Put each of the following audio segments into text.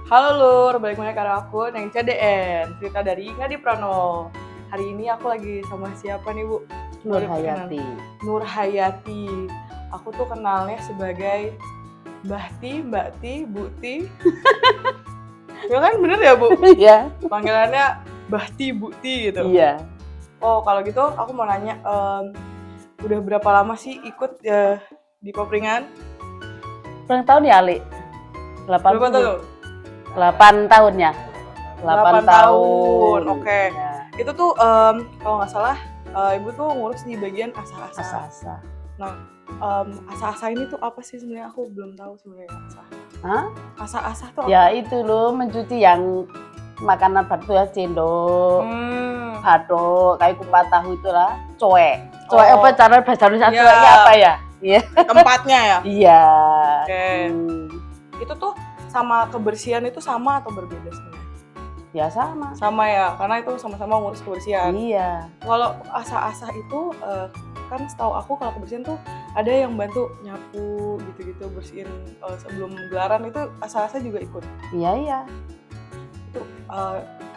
Halo Lur, balik lagi karena aku Neng CDN, cerita dari Ngadi Prano. Hari ini aku lagi sama siapa nih Bu? Nur Boleh Hayati. perkenalan? Nur Hayati. Aku tuh kenalnya sebagai Mbah Ti, Mbak Ti, Bu Ti. Ya kan bener ya Bu? Iya. Panggilannya Mbah Ti, Bu Ti gitu. Iya. Oh kalau gitu aku mau nanya, udah berapa lama sih ikut di Kopringan? Ulang tahun ya, Ali? Berapa tuh? 8 tahun ya. 8 tahun, oke. Ya. Itu tuh kalau nggak salah ibu tuh ngurus di bagian asa-asa. Asa-asa. Nah, asa-asa ini tuh apa sih sebenarnya? Aku belum tahu sebenarnya asa. Hah? Asa-asa tuh apa? Ya itu loh, mencuci yang makanan batu ya, cendol, badok, kayak kupat tahu itulah, coek. Coek apa cara bahasa Indonesia Iya. coeknya apa ya? Iya. Tempatnya ya? Iya. Oke. Itu tuh sama kebersihan itu sama atau berbeda sebenarnya? Ya sama. Sama ya, karena itu sama-sama ngurus kebersihan. Iya. Kalau asa-asa itu kan setahu aku kalau kebersihan tuh ada yang bantu nyapu gitu-gitu, bersihin sebelum gelaran itu asa-asa juga ikut. Iya. Itu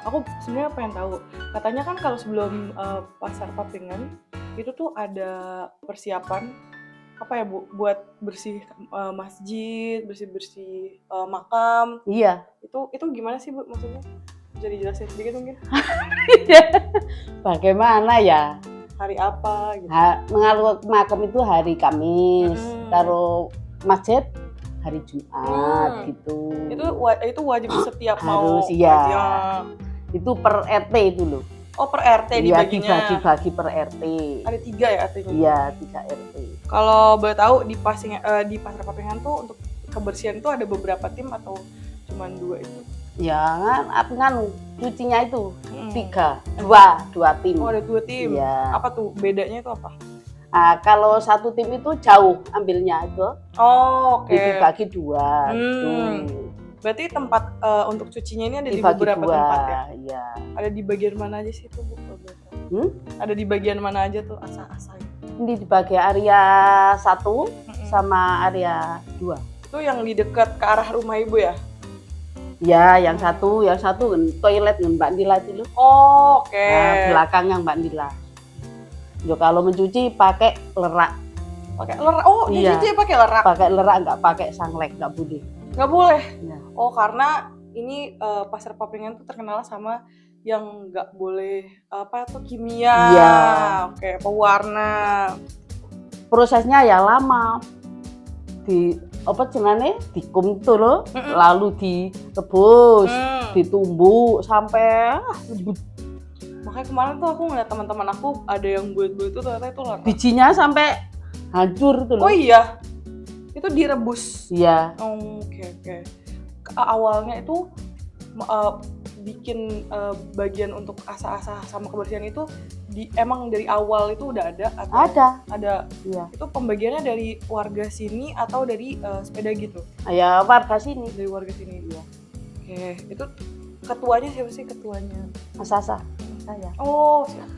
aku sebenarnya pengen tahu. Katanya kan kalau sebelum pasar Papringan itu tuh ada persiapan apa ya Bu, buat bersih masjid, bersih-bersih makam. Iya. Itu gimana sih Bu maksudnya? Bisa dijelasin sedikit mungkin? Bagaimana ya? Hari apa gitu? Mengalu makam itu hari Kamis, taruh masjid hari Jumat gitu. Itu wajib setiap mau. Harus, iya. Itu per RT itu loh. Oh, per RT Iya, dibaginya. dibagi per RT. Ada 3 ya RT-nya? Iya, 3 RT. Kalau boleh tahu di pasar Papringan tuh untuk kebersihan tuh ada beberapa tim atau cuma 2 itu? Ya kan cucinya itu 2 tim. Oh, ada 2 tim. Iya. Apa tuh bedanya itu apa? Nah, kalau satu tim itu jauh ambilnya itu. Oh, oke. Dibagi 2 gitu. Berarti tempat untuk cucinya ini ada di Dibagi beberapa 2, tempat ya? Iya. Ada di bagian mana aja sih itu Bu? Ada di bagian mana aja tuh asa-asa? Ini dibagi area 1 sama area 2. Itu yang di dekat ke arah rumah Ibu ya? Ya, yang satu toilet Mbak Nila itu loh. Oh, oke. Nah, belakangnya Mbak Nila. Yo kalau mencuci pakai lerak. Pakai lerak. Oh, Iya. dicuci pakai lerak. Pakai lerak, nggak pakai sanglek, nggak boleh. Nggak boleh. Ya. Oh, karena ini pasar Papringan tuh terkenal sama yang nggak boleh apa tuh kimia. Iya. Oke, pewarna. Prosesnya ya lama. Dikum tuh loh, lalu direbus, ditumbuk sampai lembut. Makanya kemarin tuh aku ngeliat teman-teman aku ada yang buat-buat itu ternyata itu lerak. Bijinya sampai hancur tuh loh. Oh iya, itu direbus. Iya. Oke. Awalnya itu bikin bagian untuk asa-asa sama kebersihan itu emang dari awal itu udah ada atau ada? Iya. Itu pembagiannya dari warga sini atau dari sepeda gitu? Ya warga sini. Dari warga sini. Iya. Oke, itu ketuanya siapa sih ketuanya? Asa-asa saya. Oh, siap.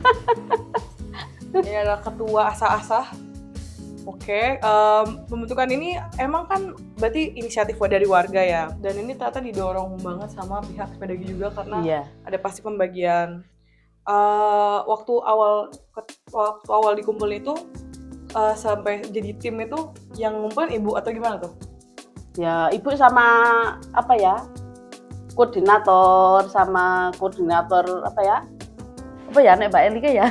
Ini adalah ketua asa-asa. Oke, pembentukan ini emang kan berarti inisiatif dari warga ya, dan ini ternyata didorong banget sama pihak Sepedagi juga karena ada pasti pembagian. Waktu awal dikumpulin itu sampai jadi tim itu yang ngumpulin Ibu atau gimana tuh? Ya Ibu sama koordinator nek Mbak Elika ya.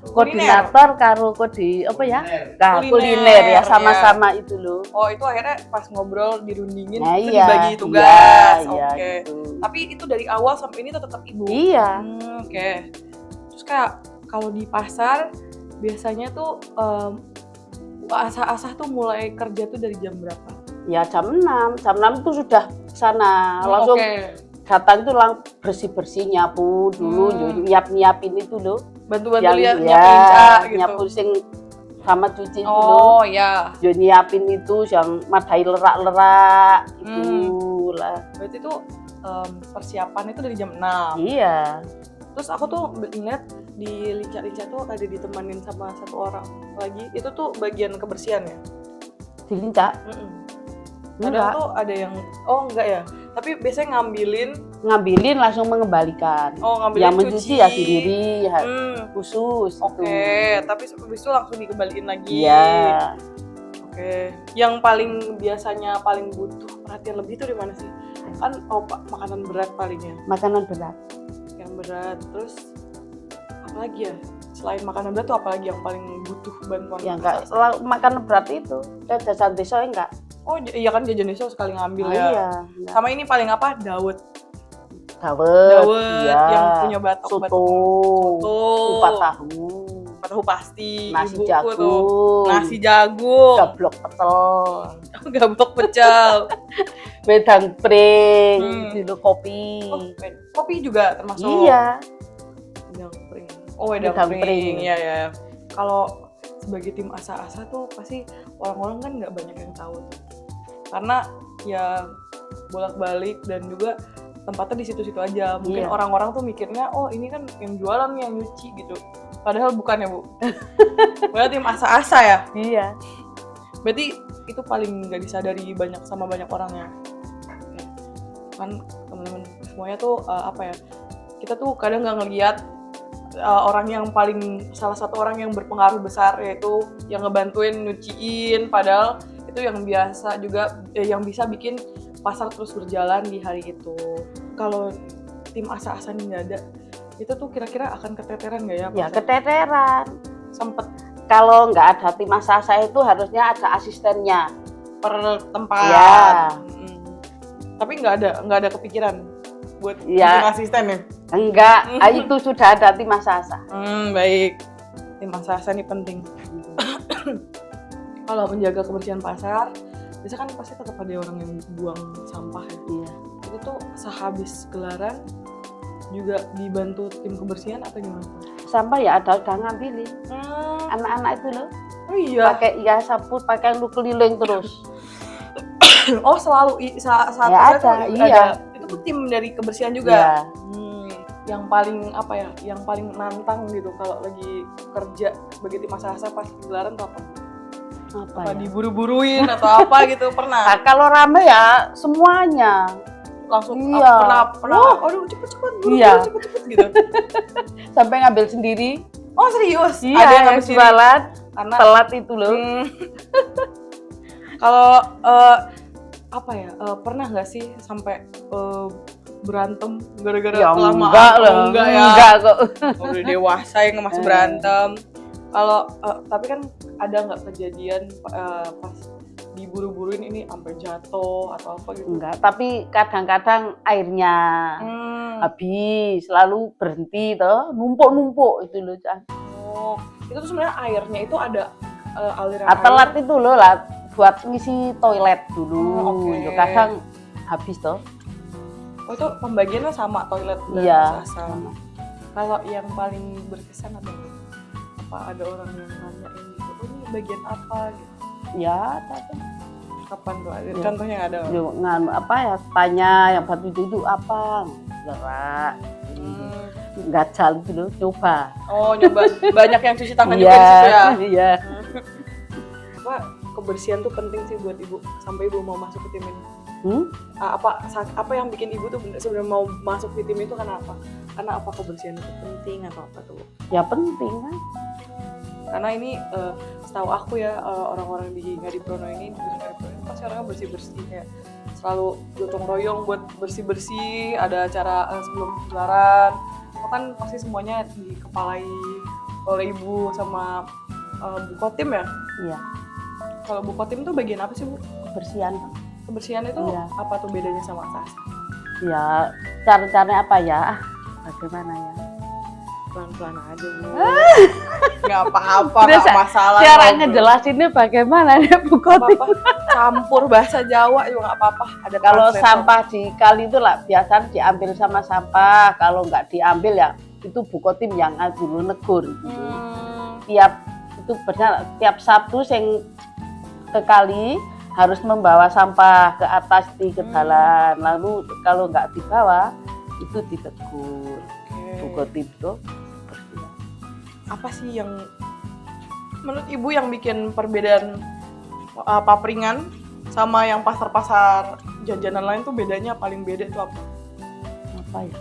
Koordinator karo kuliner ya sama-sama ya. Itu loh. Oh, itu akhirnya pas ngobrol dirundingin itu itu dibagi tugas. Iya, Oke. gitu. Tapi itu dari awal sampai ini tetap Ibu. Iya. Oke. Terus kayak kalau di pasar biasanya tuh asah-asah tuh mulai kerja tuh dari jam berapa? Ya jam 6 itu sudah sana langsung datang itu bersih-bersih nyapu dulu, nyiapin itu loh. Bantu-bantu nyiapin gitu. Nyapu sing sama cuci itu loh. Oh iya. Yo nyiapin itu yang madai lerak-lerak itu lah. Berarti itu persiapan itu dari jam 6. Iya. Terus aku tuh ingat di Linca-Linca tuh ada ditemenin sama satu orang lagi. Itu tuh bagian kebersihan ya? Di Linca? Kadang Enggak. tuh ada yang enggak ya. Tapi biasanya Ngambilin langsung mengembalikan. ngambilin Yang mencuci cuci. ya sendiri, khusus. Oke, tapi habis itu langsung dikembaliin lagi. Iya. Oke. Yang paling biasanya paling butuh perhatian lebih tuh di mana sih? Kan makanan berat palingnya. Makanan berat. Yang berat. Terus apa lagi ya? Selain makanan berat tuh apalagi yang paling butuh bantuan? Ya enggak, makanan berat itu. Dan jajan desa enggak. Oh iya kan jajan desa sekali ngambil ya. Iya. Sama ini paling apa? Dawet. Dawet, iya. Yang punya batok. Soto. Kupat tahu. Tahu pasti. Nasi Ibuku jagung. tuh. Nasi jagung. Gablok pecel. Gablok pecel. Wedang pring. Dulu kopi. Kopi juga termasuk. Iya. Wedang pring. Oh, wedang pring. Iya ya. Kalau sebagai tim asa-asa tuh pasti orang-orang kan nggak banyak yang tahu. Karena ya bolak-balik dan juga tempatnya di situ-situ aja. Mungkin orang-orang tuh mikirnya, oh ini kan yang jualan yang nyuci gitu. Padahal bukan ya, Bu. Padahal tim asa-asa ya. Iya. Berarti itu paling nggak disadari sama banyak orang ya. Kan teman-teman semuanya tuh apa ya? Kita tuh kadang nggak ngelihat orang yang salah satu orang yang berpengaruh besar yaitu yang ngebantuin nyuciin, padahal itu yang biasa juga yang bisa bikin pasar terus berjalan di hari itu. Kalau tim asa-asa ini nggak ada, itu tuh kira-kira akan keteteran nggak ya? Ya keteteran. Sempet Kalau nggak ada tim asa-asa itu harusnya ada asistennya per tempat. Ya. Tapi nggak ada kepikiran buat ya. bikin asisten ya? Enggak, itu sudah ada tim asa-asa. Baik. Tim asa-asa ini penting. Kalau menjaga kebersihan pasar, biasanya kan pasti tetap ada orang yang buang sampah ya. Iya. Itu tuh sehabis gelaran juga dibantu tim kebersihan atau gimana? Sampah ya ada udah ngambilin. Anak-anak itu loh. Oh iya. Pakai sapu, pakai lu keliling terus. Oh selalu saat ya ada, iya. Itu tuh tim dari kebersihan juga. Iya. Yang paling apa ya? Yang paling nantang gitu kalau lagi kerja sebagai tim asa-asa pas gelaran tuh apa? Apa ya? Diburu-buruin atau apa gitu pernah? Nah, kalau rame ya semuanya langsung iya. pernah aduh cepet-cepet iya. cepet-cepet gitu. Sampai ngambil sendiri. Oh serius? Iya, ada yang ngambil jualan karena telat itu loh. Kalau apa ya? Pernah nggak sih sampai berantem gara-gara ya, kelamaan? Enggak ya. Enggak kok. Udah dewasa yang masih berantem. Kalau tapi kan ada nggak kejadian pas diburu-buruin ini sampai jatuh atau apa gitu? Enggak, tapi kadang-kadang airnya habis, lalu berhenti toh, numpuk-numpuk itu loh, Cak. Oh, itu tuh sebenarnya airnya itu ada aliran telat itu loh lah buat ngisi toilet dulu. Okay. Kadang habis toh. Oh, itu pembagiannya sama toilet dan iya, sama. Kalau yang paling berkesan apa ada orang yang nanyain gitu, oh ini bagian apa gitu? Ya, tapi kapan tuh? Contohnya ada? Nganu apa ya? Tanya yang batu itu apa? Gerak. Gajal gitu loh, coba. Oh, nyoba. Banyak yang cuci tangan juga di situ ya? Iya. Apa kebersihan tuh penting sih buat ibu sampai ibu mau masuk ke tim ini? Apa yang bikin ibu tuh sebenarnya mau masuk di tim itu karena apa? Karena apa kebersihan itu penting atau apa tuh? Ya penting kan. Karena ini setahu aku ya orang-orang di Ngadiprono ini pasti orangnya bersih-bersih kayak selalu gotong royong buat bersih-bersih. Ada acara sebelum gelaran, kan pasti semuanya dikepalai oleh ibu sama Bu Kotim ya? Iya. Kalau Bu Kotim tuh bagian apa sih, Bu? Kebersihan. Kebersihan itu apa tuh bedanya sama asa-asa? Ya cara-caranya apa ya? Bagaimana ya? Pelan-pelan aja, Bu. Nggak apa-apa, nggak masalah. Cara ngejelasinnya bagaimana ya, Bu Kotim? Campur bahasa Jawa juga nggak apa-apa. Ada kalau sampah di kali itu lah biasanya diambil sama sampah. Kalau nggak diambil ya itu Bu Kotim yang dulu negur. Tiap itu benar tiap Sabtu yang ke kali harus membawa sampah ke atas di jalan. Lalu kalau nggak dibawa itu ditegur. Bu Kotim itu. Apa sih yang menurut ibu yang bikin perbedaan papringan sama yang pasar-pasar jajanan lain tuh bedanya paling beda tuh apa? Apa ya?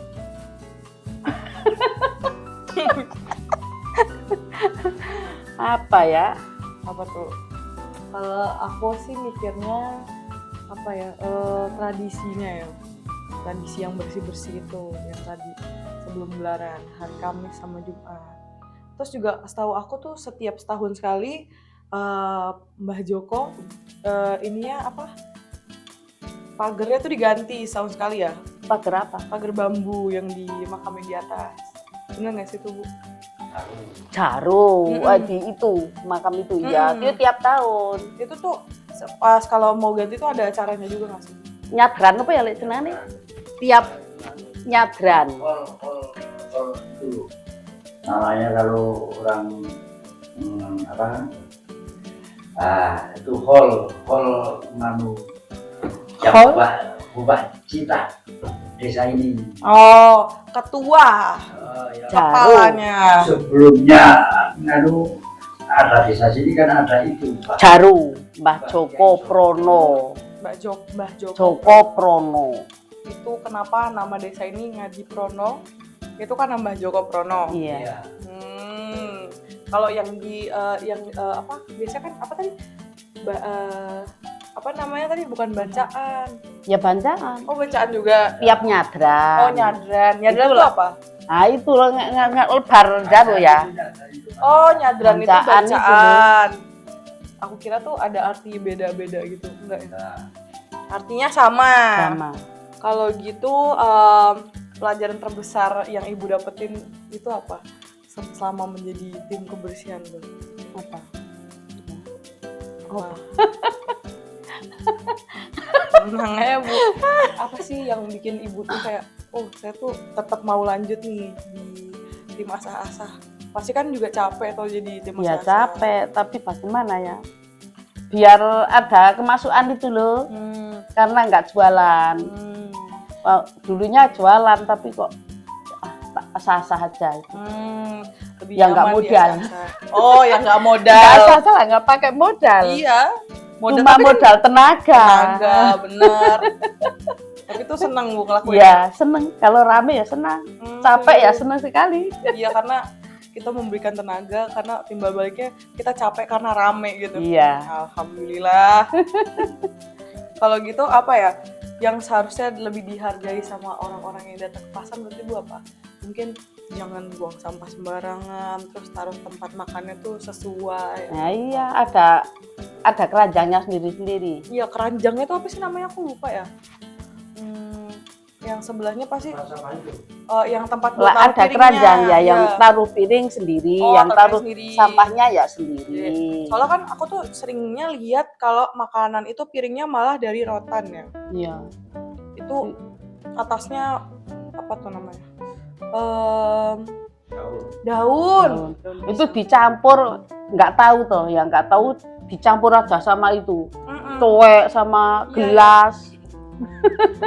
Apa ya? Apa tuh? Kalau aku sih mikirnya apa ya, tradisinya ya, tradisi yang bersih-bersih itu yang tadi sebelum gelaran hari Kamis sama Jumat. Terus juga setahu aku tuh setiap setahun sekali Mbah Joko ininya apa, pagernya tuh diganti setahun sekali ya, Pagar apa? pagar bambu yang di makamnya di atas. Bener nggak sih itu Bu? Jarum, di itu makam itu ya, itu tiap tahun. Itu tuh pas kalau mau ganti tuh ada acaranya juga nggak sih? Nyadran apa ya lek jenenge? Tiap nyadran. Hall dulu. Namanya kalau orang itu hall nganu Hall? Bupati Cita desa ini. Oh, ketua Ya. kepalanya. Sebelumnya nganu ada desa sini kan ada itu Pak. Jaru, Mbah Joko Prono. Mbah Joko. Joko Prono. Itu kenapa nama desa ini Ngadi Prono? Itu kan Mbah Joko Prono. Iya. Iya. Kalau yang di apa? Biasanya kan apa tadi? Apa namanya tadi? Bukan bacaan. Ya bacaan. Oh, bacaan juga. Tiap nyadran. Oh, nyadran. Nyadran itu Itulah. apa? Nah itu loh lebar jaru ya. Oh, nyadran itu Bacaan itu bacaan. Aku kira tuh ada arti beda-beda gitu. Enggak ya? Nah, Artinya sama. Sama. Kalau gitu pelajaran terbesar yang Ibu dapetin itu apa? Selama menjadi tim kebersihan tuh. Apa? Oh. Tenang aja Bu. Apa sih yang bikin Ibu tuh kayak, oh saya tuh tetap mau lanjut nih di tim asah-asah. Pasti kan juga capek atau jadi tim Ya asah-asah. capek, tapi bagaimana ya? Biar ada kemasukan itu loh. Karena nggak jualan. Dulunya jualan tapi kok asah-asah aja itu. Lebih Yang nggak nyaman di modal. asah-asah. Oh, yang nggak modal. Nggak asah-asah lah, nggak pakai modal. Iya. Cuma tapi kan modal tenaga. tenaga, bener. Tapi tuh seneng Bu ngelakuin. Ya seneng, kalau rame ya senang. Capek ya seneng sekali. Iya, karena kita memberikan tenaga, karena timbal baliknya kita capek karena rame gitu. Iya. Alhamdulillah. Kalau gitu apa ya yang seharusnya lebih dihargai sama orang-orang yang datang ke pasar menurut Ibu apa? Mungkin jangan buang sampah sembarangan, terus taruh tempat makannya tuh sesuai. Nah iya, ada keranjangnya sendiri-sendiri. Iya, keranjangnya tuh apa sih namanya, aku lupa ya. Yang sebelahnya pasti yang tempat buat Lah taruh ada piringnya. keranjang ya, yang Iya. taruh piring sendiri, Oh, yang taruh taruh sendiri. sampahnya ya sendiri. Soalnya kan aku tuh seringnya lihat kalau makanan itu piringnya malah dari rotan ya. Iya. Itu atasnya apa tuh namanya? Daun. Itu dicampur, nggak tahu toh, yang nggak tahu dicampur aja sama itu, cuek sama Iya, gelas.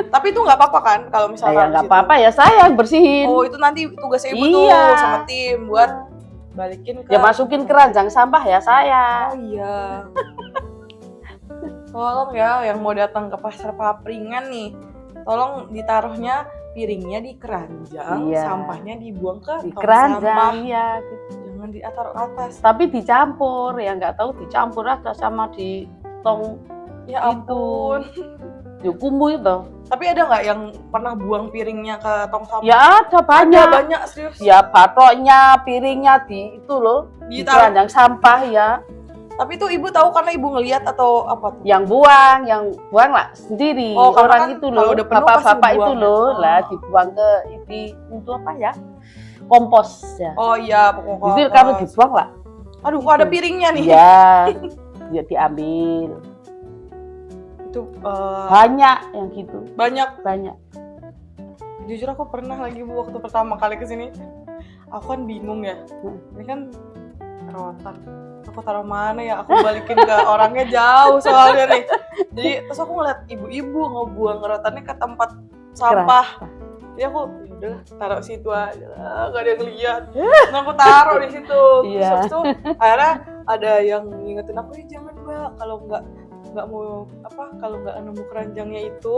Tapi itu nggak apa-apa kan kalau misalnya Saya nggak apa-apa ya, saya yang bersihin. Oh, itu nanti tugas Ibu Iya. tuh sama tim buat balikin ke. Ya masukin keranjang sampah ya saya. Oh iya. Tolong ya yang mau datang ke pasar Papringan nih, tolong ditaruhnya piringnya di keranjang, Iya. sampahnya dibuang ke Di tong keranjang sampah. ya. Gitu. Jangan ditaruh atas. Tapi dicampur, ya nggak tahu dicampur aja sama di tong Ya ampun. di kumbu itu. Tapi ada nggak yang pernah buang piringnya ke tong sampah? Ya ada banyak. Ada banyak serius. Ya batoknya, piringnya di itu loh, di Ditaruh. keranjang sampah ya. Tapi itu Ibu tahu karena Ibu ngelihat atau apa tuh? Yang buang lah sendiri. Oh, karena orang kan itu kalau loh, udah penuh bapak-bapak pasti itu buang ya? loh, Oh. lah dibuang ke itu apa ya? Kompos ya. Oh iya, pokoknya. Jadi kalau dibuang lah. Aduh, kok ada piringnya nih? Ya, ya diambil. Itu Banyak yang gitu, banyak. banyak. Jujur aku pernah lagi Bu waktu pertama kali kesini. Aku kan bingung ya. Ini kan rotan. Aku taruh mana ya? Aku balikin ke orangnya jauh soalnya nih. Jadi terus aku ngeliat ibu-ibu ngebuang rotannya ke tempat sampah. Jadi aku yaudah taruh situ aja lah, gak ada yang lihat. Nah aku taruh di situ. Terus Iya. habis itu akhirnya ada yang ngingetin aku, jangan Mbak, kalau nggak nggak mau kalau nggak nemu keranjangnya itu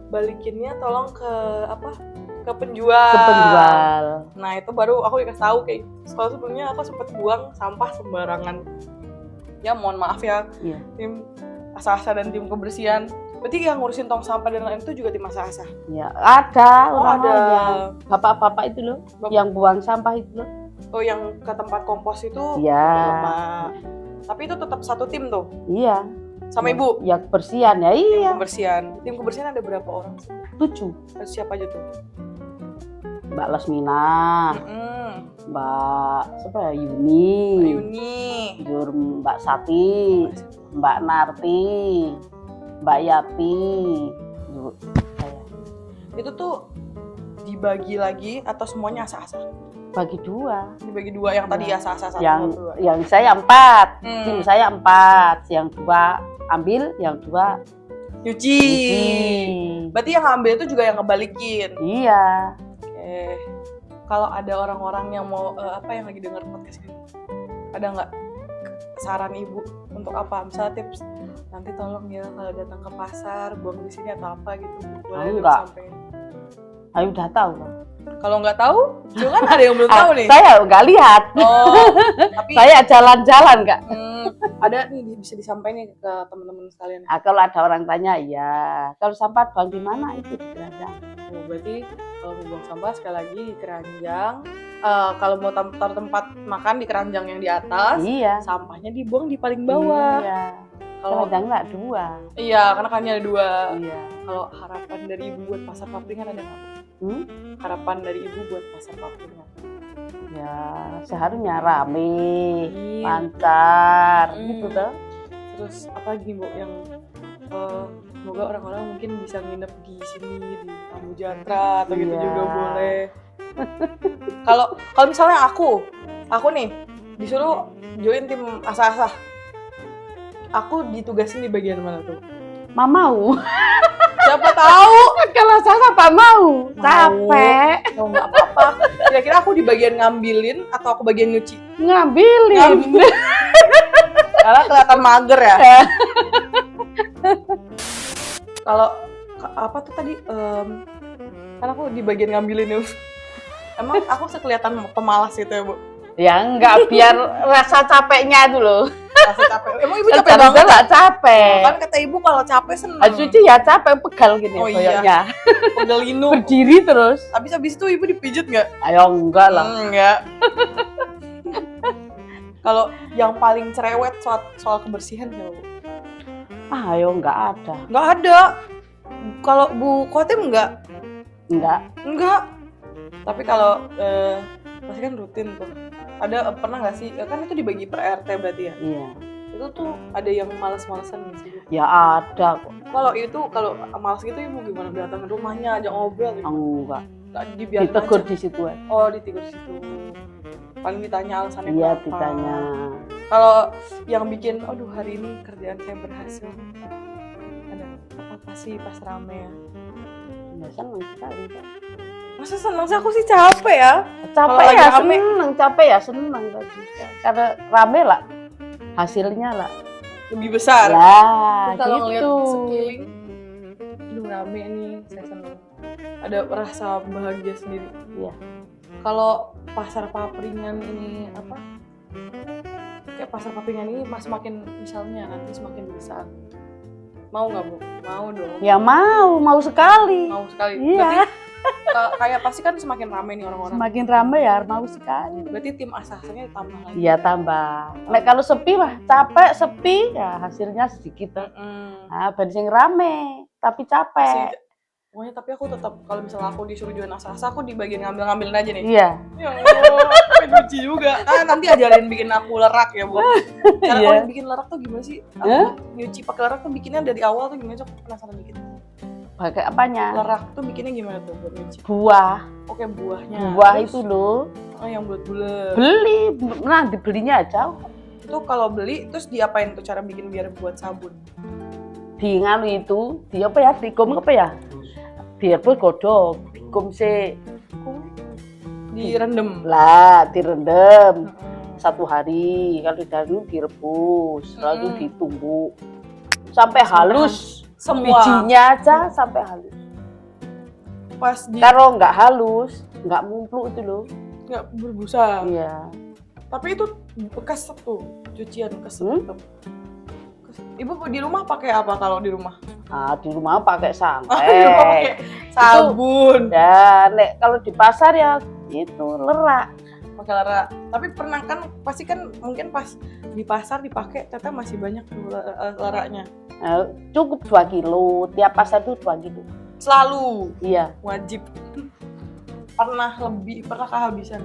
balikinnya tolong ke ke penjual. Ke penjual. Nah itu baru aku dikasih tahu kayak sekolah sebelumnya aku sempat buang sampah sembarangan. Ya mohon maaf ya Iya. tim asa-asa dan tim kebersihan. Berarti yang ngurusin tong sampah dan lain itu juga tim asa-asa. Ya, ada Oh orang ada. bapak-bapak itu loh, yang buang sampah itu loh. Oh yang ke tempat kompos itu. Iya. Bapak. Tapi itu tetap satu tim tuh Iya. sama ibu. Yang kebersihan ya, Tim iya. kebersihan. Tim kebersihan ada berapa orang sih? 7. Siapa aja tuh? Mbak Lasmina, Mbak siapa ya, Yuni, Yuni. Mbak Sati, Mbak Narti, Mbak Yati. Saya Itu tuh dibagi lagi atau semuanya asa-asa? bagi 2. Dibagi 2 yang tadi Ya. asa-asa satu dua. Yang saya 4, Hmm. tim saya 4, yang 2 ambil, yang 2 Nyuci. cuci. Berarti yang ngambil itu juga yang ngebalikin. Iya. Oke. Kalau ada orang-orang yang mau yang lagi denger podcast ini, ada nggak saran ibu untuk apa? Misalnya tips nanti tolong ya kalau datang ke pasar buang di sini atau apa gitu. Boleh Enggak. disampaikan. Ayo udah tahu. Kalau nggak tahu, juga kan ada yang belum tahu nih. Saya nggak lihat. Oh, tapi Saya jalan-jalan Kak. ada nih bisa disampaikan nih ke teman-teman sekalian. Nah, kalau ada orang tanya, ya. Kalau sampah buang di mana itu di keranjang. Oh, berarti kalau mau buang sampah sekali lagi di keranjang. Kalau mau taruh tempat makan di keranjang yang di atas, Iya. sampahnya dibuang di paling bawah. Iya. Kalau Keranjang nggak 2. iya, karena kan ada 2. Iya. Kalau harapan dari ibu buat pasar papringan ada nggak? Bu? Harapan dari ibu buat pasar papringan? Ya, seharusnya rame, Iya. lancar, gitu tuh. Terus apa lagi nih Bu yang semoga orang-orang mungkin bisa nginep di sini di Tamu Jatra atau gitu Iya. juga boleh. Kalau misalnya aku nih disuruh join tim asa-asa, aku ditugasin di bagian mana tuh? Mau. Siapa tahu? Kalau saya apa mau? Capek. Oh, nggak apa-apa. Kira-kira aku di bagian ngambilin atau aku bagian nyuci? Ngambilin. Karena kelihatan mager ya. Kalau apa tuh tadi? Kan aku di bagian ngambilin nih. Emang aku sekelihatan pemalas gitu ya Bu? Ya enggak, biar rasa capeknya itu loh. Rasa capek. Emang ibu capek Capek banget? nggak capek. Kan kata ibu kalau capek seneng. Cuci ya capek, pegal gini Oh iya. koyoknya. Pegel linu. Berdiri terus. Habis itu ibu dipijit nggak? Ayo enggak lah. Enggak. Kalau yang paling cerewet soal kebersihan ya Bu? Ayo enggak ada. Nggak ada. Kalau Bu Kotim nggak? Enggak. Tapi kalau pasti kan rutin tuh. Ada pernah nggak sih? Kan itu dibagi per RT berarti ya? Iya. Itu tuh ada yang malas-malasan nggak sih? Ya ada kok. Kalau malas gitu ibu gimana datang ke rumahnya ajak ngobrol gitu? Enggak. Nggak dibiarin Ditegur aja? di situ aja. Oh ditegur di situ. Paling ditanya alasannya Iya, kenapa. ditanya. Kalau yang bikin, aduh hari ini kerjaan saya berhasil. Ada apa sih pas rame ya? Ya senang sekali Kak. Masa seneng sih, aku sih capek ya. Kalau Capek lagi ya rame. seneng, capek ya seneng tadi. Karena rame lah, hasilnya lah. Lebih besar. Lah, Kalau ngeliat gitu. sekeliling, aduh rame nih, saya seneng. Ada rasa bahagia sendiri. Iya. Kalau pasar papringan ini apa? Kayak pasar papringan ini semakin misalnya nanti semakin besar. Mau nggak Bu? Mau dong. Ya mau sekali. Mau sekali. Iya. Berarti kayak pasti kan semakin rame nih orang-orang. Semakin ramai ya mau sekali. Berarti tim asa-asanya ditambah lagi. Iya tambah. Nek kalau sepi mah capek sepi ya hasilnya sedikit. Nah, bensin rame tapi capek. Pokoknya tapi aku tetap kalau misalnya aku disuruh join asa-asa aku di bagian ngambilin aja nih. Iya. Ya Allah, sampai nyuci juga. Nanti ajarin bikin aku lerak ya Bu. Cara Iya. kalau bikin lerak tuh gimana sih? Aku nyuci pakai lerak tuh bikinnya dari awal tuh gimana sih? Aku penasaran dikit. Pakai apanya? Lerak tuh bikinnya gimana tuh buat nyuci? Buah. Oke buahnya. Buah Terus, itu loh. Oh yang bulat-bulat. Beli. Nah dibelinya aja. Itu kalau beli terus diapain tuh cara bikin biar buat sabun? Di nganu itu, di apa ya? Digom apa ya? Biar godok. Digom sih. Direndam. Lah, direndam. 1 hari. Kalau dari direbus, lalu ditumbuk. sampai halus. Semua. Bijinya aja sampai halus. Pas di Kalau nggak halus, nggak mumpluk itu loh. nggak berbusa. Iya. Tapi itu bekas tuh, cucian bekas Hmm? tetep. Ibu di rumah pakai apa kalau di rumah? Nah, di rumah pakai Di rumah pakai sampai. sabun, Dan kalau di pasar ya itu lerak. pakai lerak. Tapi pernah kan pasti kan mungkin pas di pasar dipakai ternyata masih banyak tuh leraknya. Nah, cukup 2 kilo, tiap pasar itu 2 kilo. Selalu Iya. wajib. Pernah kehabisan?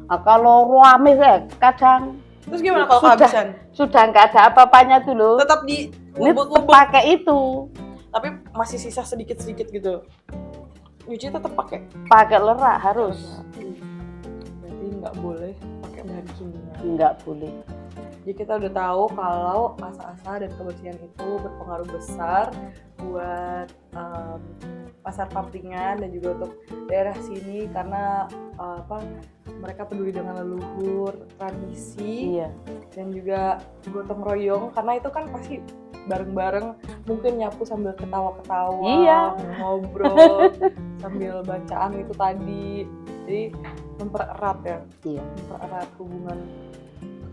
Nah, kalau rame ya kadang Terus gimana kalau Sudah. kehabisan? sudah nggak ada apa-apanya tuh loh. Tetap di Ini ubek-ubek, pakai itu, tapi masih sisa sedikit-sedikit gitu. Nyuci tetap pakai. pakai lerak harus. Berarti nggak boleh pakai bahan kimia. Nggak boleh. Jadi kita udah tahu kalau asa-asa dan kebersihan itu berpengaruh besar buat pasar Papringan dan juga untuk daerah sini karena mereka peduli dengan leluhur, tradisi, Iya. dan juga gotong royong karena itu kan pasti bareng-bareng mungkin nyapu sambil ketawa-ketawa, Iya. ngobrol sambil bacaan itu tadi. Jadi mempererat ya. Iya. Mempererat hubungan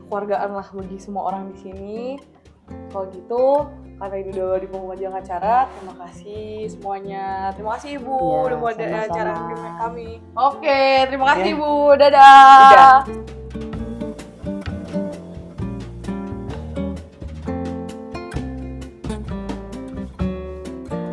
kekeluargaan lah bagi semua orang di sini. Kalau gitu, karena ini udah di penghujung acara, terima kasih semuanya. Terima kasih Ibu Ya, udah mau ada sama-sama. acara kami. Oke, terima kasih Ya. Ibu. Dadah. Udah.